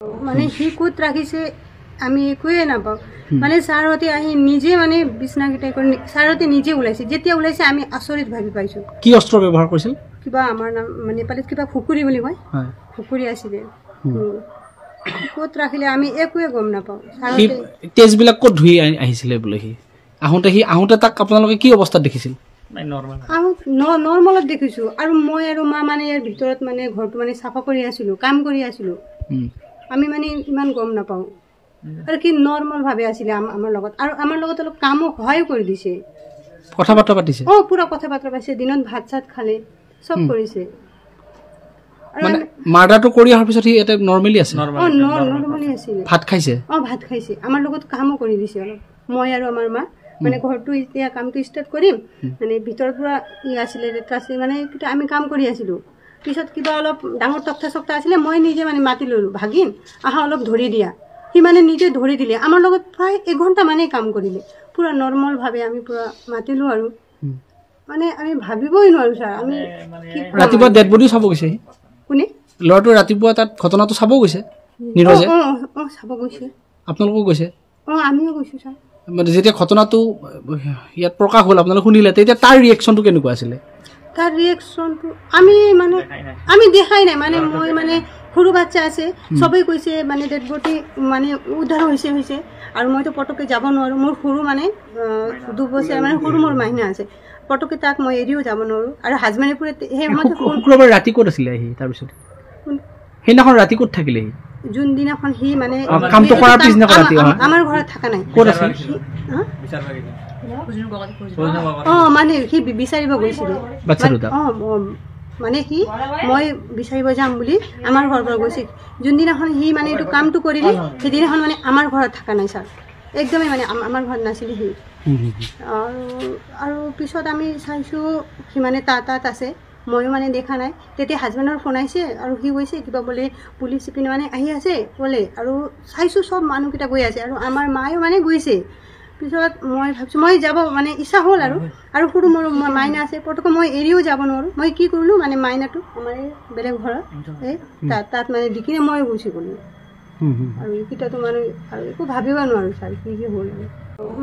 মানে সি ক'ত ৰাখিছে আমি একোৱে নাপাওঁ মানে ছাৰহঁতে আহি নিজে মানে বিছনাকেইটা কৰি ছাৰহঁতে নিজে ওলাইছে যেতিয়া ওলাইছে আমি আচৰিত ভাবি পাইছোঁ কি অস্ত্ৰ ব্যৱহাৰ কৰিছিল কিবা আমাৰ নাম মানে নেপালীত কিবা খুকুৰি বুলি কয় খুকুৰি আছিলে ক'ত ৰাখিলে আমি একোৱে গম নাপাওঁ ছাৰহঁতে তেজবিলাক ক'ত ধুই আহিছিলে বোলে সি আহোঁতে তাক আপোনালোকে কি অৱস্থাত দেখিছিল নৰ্মেলত দেখিছোঁ আৰু মই আৰু মা মানে ইয়াৰ ভিতৰত মানে ঘৰটো মানে চাফা কৰি আছিলোঁ কাম কৰি আছিলোঁ আমি মানে ইমান গম নাপাওঁ আৰু কি নৰ্মেল ভাৱে আছিলে আমাৰ লগত আৰু আমাৰ লগত অলপ কামো সহায় কৰি দিছে কথা বাৰ্তা পাতিছে পুৰা কথা বাৰ্তা পাতিছে দিনত ভাত চাত খালে চব কৰিছে মানে মাৰ্ডাৰটো কৰি অহাৰ পিছত সি এটা নৰ্মেলি আছে নৰ্মেলি আছিল ভাত খাইছে ভাত খাইছে আমাৰ লগত কামো কৰি দিছে অলপ মই আৰু আমাৰ মা মানে ঘৰটো এতিয়া কামটো ষ্টাৰ্ট কৰিম মানে ভিতৰৰ পৰা আছিলে মানে আমি কাম কৰি আছিলোঁ পিছত কিবা অলপ ডাঙৰ তক্তা চক্তা আছিলে মই নিজে মানে মাতি ল'লোঁ ভাগিন আহা অলপ ধৰি দিয়া সি মানে নিজে ধৰি দিলে আমাৰ লগত প্ৰায় 1 ঘণ্টা মানে কাম কৰিলে পুৰা নৰ্মেলভাৱে আমি পুৰা মাতিলোঁ আৰু মানে আমি ভাবিবই নোৱাৰোঁ ছাৰ আমি ৰাতিপুৱা ডেড বডি চাব গৈছে কোনে ল'ৰাটো ৰাতিপুৱা তাত ঘটনাটো চাব গৈছে নিৰজে চাব গৈছে আপোনালোকো গৈছে আমিও গৈছোঁ ছাৰ মানে যেতিয়া ঘটনাটো ইয়াত প্ৰকাশ হ'ল আপোনালোকে শুনিলে তেতিয়া তাৰ ৰিয়েকশ্যনটো কেনেকুৱা আছিলে তাৰ ৰিয়েকশ্যনটো আমি দেখাই নাই মানে মই মানে সৰু বাচ্চা আছে সবেই কৈছে মানে ডেড বডি মানে উদ্ধাৰ হৈছে আৰু মইতো পটককৈ যাব নোৱাৰোঁ মোৰ সৰু মানে 2 বছৰ মানে সৰু মোৰ মাইনা আছে পটককৈ তাক মই এৰিও যাব নোৱাৰোঁ আৰু হাজবেণ্ডে পুৰা সেই শুক্ৰবাৰ ৰাতি ক'ত আছিলে আহি তাৰপিছত সেইদিনাখন ৰাতি ক'ত থাকিলে যোনদিনাখন সি মানে কামটো কৰাৰ পিছদিনা ৰাতি আমাৰ ঘৰত থকা নাই ক'ত আছিল মানে সি বিচাৰিব গৈছিলে মানে সি মই বিচাৰিব যাম বুলি আমাৰ ঘৰৰ পৰা গৈছে যোনদিনাখন সি মানে এইটো কামটো কৰিলে সেইদিনাখন মানে আমাৰ ঘৰত থকা নাই ছাৰ একদমেই মানে আমাৰ ঘৰত নাছিলে সি আৰু পিছত আমি চাইছোঁ সি মানে তাত আছে ময়ো মানে দেখা নাই তেতিয়া হাজবেণ্ডৰ ফোন আহিছে আৰু সি কৈছে কিবা বোলে পুলিচ পিনে মানে আহি আছে বোলে আৰু চাইছোঁ চব মানুহকেইটা গৈ আছে আৰু আমাৰ মায়েও মানে গৈছে পিছত মই ভাবিছোঁ মই যাব মানে ইচ্ছা হ'ল আৰু সৰু মোৰ মাইনা আছে পটককৈ মই এৰিও যাব নোৱাৰোঁ মই কি কৰিলোঁ মানে মাইনাটো আমাৰ বেলেগ ঘৰত তাত মানে দি কিনে মই গুচি গ'লোঁ আৰু এইকেইটাতো মানে আৰু একো ভাবিব নোৱাৰোঁ ছাৰ কি হ'ল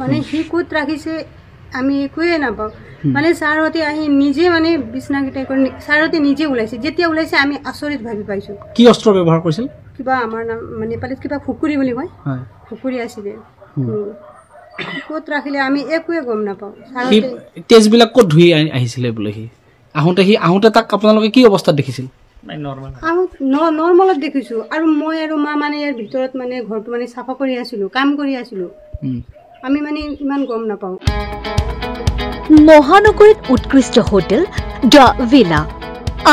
মানে সি ক'ত ৰাখিছে আমি একোৱে নাপাওঁ মানে ছাৰহঁতে আহি নিজে মানে বিছনাকেইটা কৰি ছাৰহঁতে নিজে ওলাইছে যেতিয়া ওলাইছে আমি আচৰিত ভাবি পাইছোঁ কি অস্ত্ৰ ব্যৱহাৰ কৰিছিল কিবা আমাৰ নাম নেপালীত কিবা খুকুৰি বুলি কয় খুকুৰি আছিলে ক'ত ৰাখিলে আমি একোৱে গম নাপাওঁ তেজবিলাক ক'ত ধুই আহিছিলে বোলে সি আহোঁতে তাক আপোনালোকে কি অৱস্থাত দেখিছিল নৰ্মেলত দেখিছোঁ আৰু মই আৰু মা মানে ইয়াৰ ভিতৰত মানে ঘৰটো মানে চাফা কৰি আছিলোঁ কাম কৰি আছিলোঁ আমি মানে ইমান গম নাপাওঁ মহানগৰীত উৎকৃষ্ট হোটেল দ্য ভিলা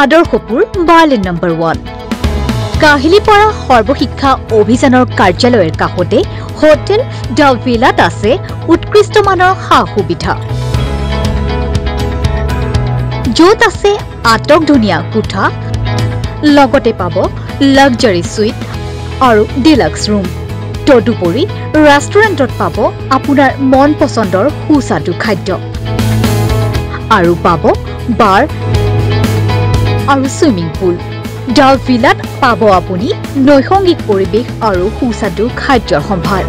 আদৰ্শপুৰ বাৰ্লিন নম্বৰ 1 কাহিলীপাৰা সৰ্বশিক্ষা অভিযানৰ কাৰ্যালয়ৰ কাষতে হোটেল দ্য ভিলাত আছে উৎকৃষ্ট মানৰ সা সুবিধা য'ত আছে আটকধুনীয়া কোঠা লগতে পাব লাক্সাৰি সুইট আৰু ডিলাক্স ৰুম তদুপৰি ৰেষ্টুৰেণ্টত পাব আপোনাৰ মন পচন্দৰ সুস্বাদু খাদ্য আৰু পাব বাৰ আৰু সুইমিং পুল দ্য ভিলাত পাব আপুনি নৈসংগিক পৰিৱেশ আৰু সুস্বাদু খাদ্যৰ সম্ভাৰ